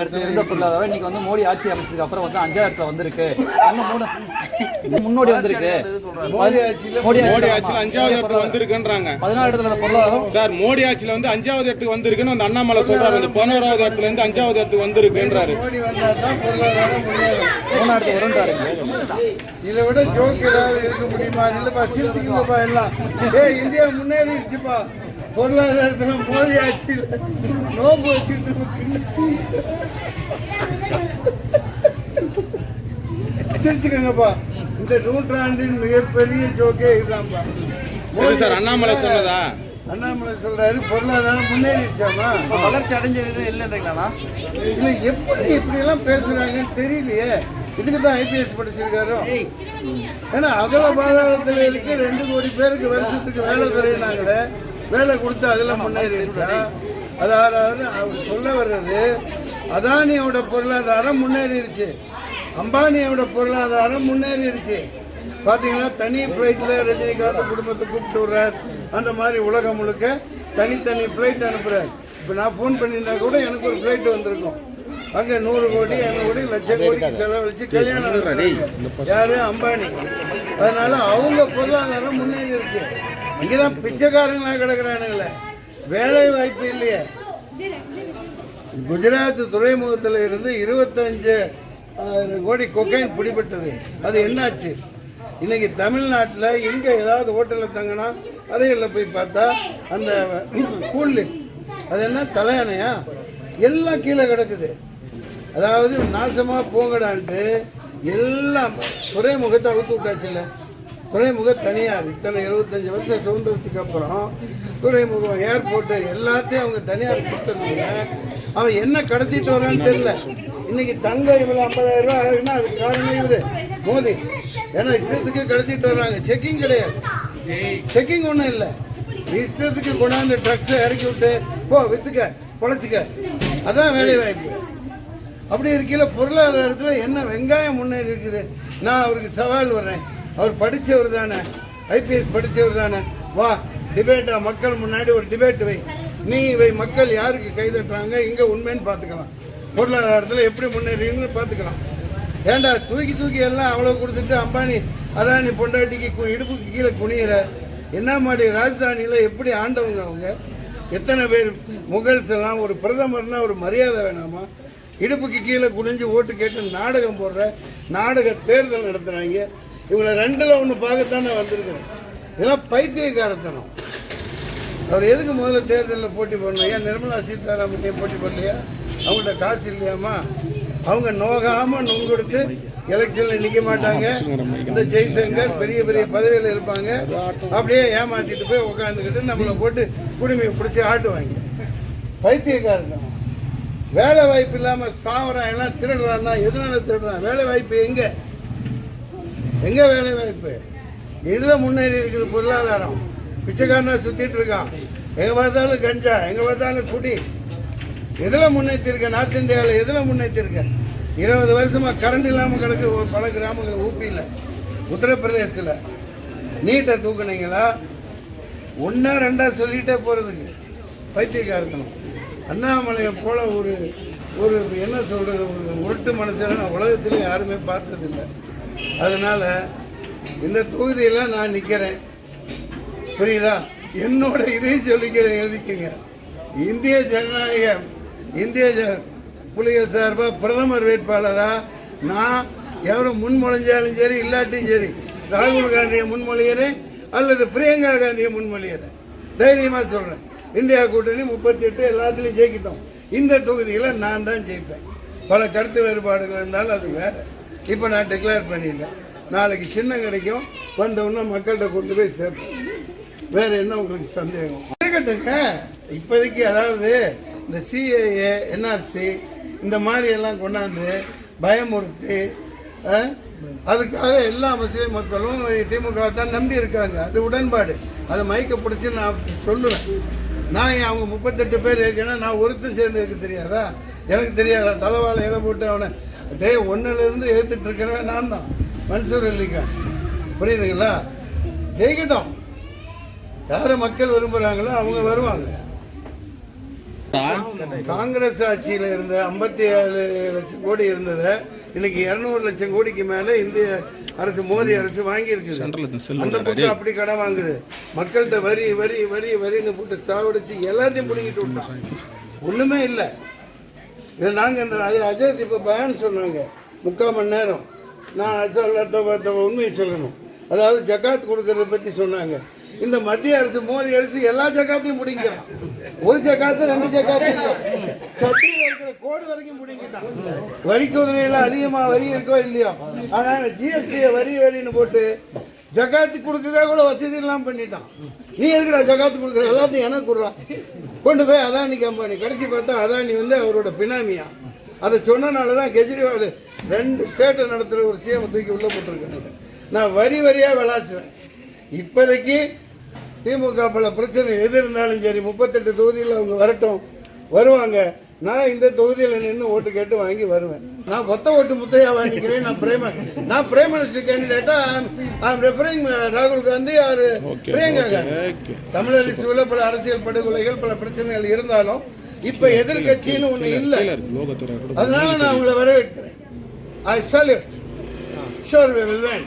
இருந்த பொருளாதாரம் இன்னைக்கு வந்து மோடி ஆட்சி அமைச்சதுக்கு அப்புறம் வந்து 5,000 வந்திருக்கு. முன்னோடி வந்திருக்கு. மோடி ஆட்சியில 5வது இடத்துக்கு வந்திருக்குன்றாங்க. 14 இடத்துல பொருளாதாரம் சார் மோடி ஆட்சியில வந்து 5வது இடத்துக்கு வந்திருக்குன்னு அந்த அண்ணாமலை சொல்றாரு. அந்த 11வது இடத்துல இருந்து 5வது இடத்துக்கு வந்திருக்குன்றாரு. மோடி வந்தாதான் பொருளாதாரம் முன்னேறும். 3 இடத்துக்கு வரும்ன்றாரு. இதை விட ஜோக் ஏதாவது இருக்க முடியுமா? இல்லப்பா சிரிச்சுக்குங்கப்பா எல்லாம். இந்தியா முன்னேறிடுச்சுப்பா. பொருளாதாரத்துல மோடி ஆட்சியில் நோம்பு வச்சுட்டு சிரிச்சுக்கங்கப்பா. இந்த நூற்றாண்டின் மிகப்பெரிய ஜோக்கே இதுதான்ப்பா. சார் அண்ணாமலை சொன்னதா? அண்ணாமலை சொல்றாரு பொருளாதாரம் முன்னேறிடுச்சாமா, வளர்ச்சி அடைஞ்சது இல்லைன்றீங்களா? இல்ல எப்படி இப்படி எல்லாம் பேசுறாங்கன்னு தெரியலையே. இதுக்கு தான் ஐபிஎஸ் படிச்சிருக்காரோ. ஏன்னா அகல பாதாளத்துல இருக்கு 2 கோடி பேருக்கு வருஷத்துக்கு வேலை தரையினாங்களே, வேலை கொடுத்து அதில் முன்னேறிடுச்சா? அதாவது அவர் சொல்ல வர்றது அதானியோட பொருளாதாரம் முன்னேறிடுச்சு, அம்பானியோட பொருளாதாரம் முன்னேறிடுச்சு. பார்த்தீங்கன்னா தனி ஃப்ளைட்டில் ரஜினிகாந்த் குடும்பத்தை கூப்பிட்டு விடுறார். அந்த மாதிரி உலகம் முழுக்க தனித்தனி ஃப்ளைட் அனுப்புகிறார். இப்போ நான் ஃபோன் பண்ணியிருந்தா கூட எனக்கு ஒரு ஃப்ளைட் வந்திருக்கும். அங்கே 100 கோடி 200 கோடி லட்சம் கோடி செலவழிச்சு கல்யாணம் யாரு? அம்பானி. அதனால அவங்க பொருளாதாரம் முன்னேறி இருக்கு. இங்கதான் பிச்சைக்காரங்களா கிடக்குறானுங்களே, வேலை வாய்ப்பு இல்லையே. குஜராத் துறைமுகத்தில் இருந்து 25,000 கோடி கொக்கைன் பிடிபட்டது. அது என்னாச்சு? இன்னைக்கு தமிழ்நாட்டில் எங்க ஏதாவது ஹோட்டலில் தங்கினா அறைகளில் போய் பார்த்தா அந்த கூல் அது என்ன தலையணையா எல்லாம் கீழே கிடக்குது. அதாவது நாசமா போங்கடான்ட்டு எல்லாம் துறைமுகத்தை அவுத்து விட்டாச்சுல்ல. துறைமுக தனியார் இத்தனை 75 வருஷம் சுதந்திரத்துக்கு அப்புறம் துறைமுகம் ஏர்போர்ட்டு எல்லாத்தையும் அவங்க தனியார் கொடுத்துருந்தாங்க. அவன் என்ன கடத்திட்டு வரான்னு தெரியல. இன்னைக்கு தங்கம் இவ்வளோ 50,000 ரூபாய் ஆகுதுன்னா அதுக்கு காரணம் இது மோடி. ஏன்னா இஷ்டத்துக்கு கடத்திட்டு வர்றாங்க. செக்கிங் கிடையாது, செக்கிங் ஒன்றும் இல்லை. இஷ்டத்துக்கு கொண்டாந்து ட்ரக்ஸை இறக்கி விட்டு போ வித்துக்க பொழைச்சிக்க, அதான் வேலை வாய்ப்பு. அப்படி இருக்கையில பொருளாதாரத்தில் என்ன வெங்காயம் முன்னேறி இருக்குது. நான் அவருக்கு சவால் வர்றேன். அவர் படித்தவர் தானே, ஐபிஎஸ் படித்தவர் தானே. வா டிபேட்டா, மக்கள் முன்னாடி ஒரு டிபேட் வை. நீ இவை மக்கள் யாருக்கு கைதட்டுறாங்க, இங்கே உண்மைன்னு பார்த்துக்கலாம். பொருளாதாரத்தில் எப்படி முன்னேறீங்கன்னு பார்த்துக்கலாம். ஏண்டா தூக்கி தூக்கி எல்லாம் அவ்வளோ கொடுத்துட்டு அம்பானி அதானி பொண்டாட்டிக்கு இடுப்புக்கு கீழே குனிகிற என்ன மாதிரி ராஜதானியில் எப்படி ஆண்டவங்க அவங்க? எத்தனை பேர் முகல்ஸ் எல்லாம் ஒரு பிரதமர்னா ஒரு மரியாதை வேணாமா? இடுப்புக்கு கீழே குனிஞ்சு ஓட்டு கேட்டு நாடகம் போடுற நாடக தேர்தல் நடத்துகிறாங்க. இவங்களை 2ல் 1 பார்க்கத்தானே வந்திருக்கிறேன். இதெல்லாம் பைத்தியக்காரத்தனம். அவர் எதுக்கு முதல்ல தேர்தலில் போட்டி போடணும்? ஏன் நிர்மலா சீதாராமன் போட்டி போடலையா? அவங்கள்ட்ட காசு இல்லையாமா? அவங்க நோகாமல் நொங்கொடுத்து எலெக்ஷனில் நிற்க மாட்டாங்க. இந்த ஜெய்சங்கர் பெரிய பெரிய பதவியில் இருப்பாங்க. அப்படியே ஏமாற்றிட்டு போய் உட்காந்துக்கிட்டு நம்மளை போட்டு குடுமையை பிடிச்சி ஆட்டுவாங்க. பைத்தியக்காரத்தனம். வேலை வாய்ப்பு இல்லாமல் சாவறான், எல்லாம் திருடுறான்னா எதனால திருடுறான்? வேலை வாய்ப்பு எங்கே எங்கே வேலை வாய்ப்பு? இதில் முன்னேறி இருக்குது பொருளாதாரம். பிச்சைக்காரனா சுற்றிட்டு இருக்கான். எங்கே பார்த்தாலும் கஞ்சா, எங்கே பார்த்தாலும் குடி. எதில் முன்னேற்றிருக்க? நார்த் இந்தியாவில் எதில் முன்னேற்றிருக்க? 20 வருஷமாக கரண்ட் இல்லாமல் கிடக்கு பல கிராமங்கள். ஊப்பியில், உத்தரப்பிரதேசத்தில் நீட்டை தூக்குனீங்களா? 1 2 சொல்லிகிட்டே போகிறதுக்கு பைத்தியக்காரத்தனம். அண்ணாமலையை போல ஒரு ஒரு என்ன சொல்கிறது, ஒரு உருட்டு மனுஷன் உலகத்திலே யாருமே பார்த்ததில்லை. அதனால் இந்த தொகுதியில் நான் நிற்கிறேன். புரியுதா? என்னோட இதையும் சொல்லிக்கிறேன், எழுதிக்கங்க. இந்திய ஜனநாயக புலிகள் சார்பாக பிரதமர் வேட்பாளராக நான் எவரும் முன்மொழிஞ்சாலும் சரி இல்லாட்டியும் சரி ராகுல் காந்தியை முன்மொழிகிறேன் அல்லது பிரியங்கா காந்தியை முன்மொழிகிறேன். தைரியமாக சொல்கிறேன். இந்தியா கூட்டணி 38 எல்லாத்துலேயும் ஜெயிக்கிட்டோம். இந்த தொகுதியில் நான் தான் ஜெயிப்பேன். பல கருத்து வேறுபாடுகள் இருந்தாலும் அது வேறு. இப்போ நான் டிக்ளேர் பண்ணிட்டேன். நாளைக்கு சின்னம் கிடைக்கும், வந்தவுடனே மக்கள்கிட்ட கொண்டு போய் சேர்ப்பேன். வேறு என்ன உங்களுக்கு சந்தேகம்? கேட்டுங்க. இப்போதைக்கு அதாவது இந்த சிஏஏ என்ஆர்சி இந்த மாதிரி எல்லாம் கொண்டாந்து பயமுறுத்தி அதுக்காக எல்லா முஸ்லீம் மக்களும் திமுக தான் நம்பி இருக்காங்க. அது உடன்பாடு. அதை மயக்க பிடிச்சி நான் சொல்லுவேன். நான் அவங்க 38 பேர் இருக்கேன்னா நான் ஒருத்தர் சேர்ந்து இருக்க தெரியாதா? எனக்கு தெரியாதா? தலைவாழை இலை போட்டு அவனை 1லேருந்து ஏற்றுட்டு இருக்கிறவன் நான் தான், மன்சூர் அலிகான். புரியுதுங்களா? ஜெயிக்கட்டும். யாரை மக்கள் விரும்புகிறாங்களோ அவங்க வருவாங்க. காங்கிரஸ் ஆட்சியில இருந்த 57 லட்சம் கோடி இருந்ததை இன்னைக்கு 200 லட்சம் கோடிக்கு மேல இந்திய அரசு மோடி அரசு வாங்கி இருக்குது. அந்த பக்கம் அப்படி கடன் வாங்குது. மக்கள்கிட்ட வரி வரி வரி வரின்னு போட்டு சாவடிச்சு எல்லாத்தையும் பிடிங்கிட்டு விட்டோம். ஒண்ணுமே இல்லை. இது நாங்க இந்த அஜய் இப்ப பயன் சொன்னாங்க 3/4 மணி நேரம். நான் உண்மையை சொல்லணும். அதாவது ஜக்காத் கொடுக்கறத பத்தி சொன்னாங்க. இந்த மத்திய அரசு மோடி அரசு எல்லா ஜக்காத்தையும் முடிங்கிறான். ஒரு ஜக்காத்து 2 ஜக்காத்து சத்தியில் இருக்கிற கோடு வரைக்கும் முடிங்கிட்டான். வரி குதிரையில அதிகமா வரி இருக்கோ இல்லையோ, ஆனா ஜிஎஸ்டியை வரி வரின்னு போட்டு ஜக்காத்து கொடுக்கவே கூட வசதி எல்லாம் பண்ணிட்டான். நீ எதுக்குடா ஜக்காத்து கொடுக்குற, எல்லாத்தையும் எனக்கு கொடுறான், கொண்டு போய் அதானி கம்பெனி. கடைசி பார்த்தா அதானி அவரோட பினாமியா. அதை சொன்னனாலதான் கெஜ்ரிவால் 2 ஸ்டேட்டை நடத்துற ஒரு சிஎம் தூக்கி உள்ள போட்டிருக்காங்க. நான் வரி வரியா விளாசுவேன். இப்போதைக்கு திமுக பல பிரச்சனை எது இருந்தாலும் சரி 38 தொகுதியில் அவங்க வரட்டும், வருவாங்க. நான் இந்த தொகுதியில் நின்று ஓட்டு கேட்டு வாங்கி வருவேன். நான் ஒத்த ஓட்டு முத்தையா வாங்கிக்கிறேன். நான் பிரைம் மினிஸ்டர் கேண்டிடேட்டா ரெஃபரிங் ராகுல் காந்தி பிரியங்கா காந்தி. தமிழக பல அரசியல் படுகொலைகள் பல பிரச்சனைகள் இருந்தாலும் இப்ப எதிர்கட்சின்னு ஒண்ணு இல்லை. அதனால நான் உங்களை வரவேற்கிறேன். I salute. Sure we will win.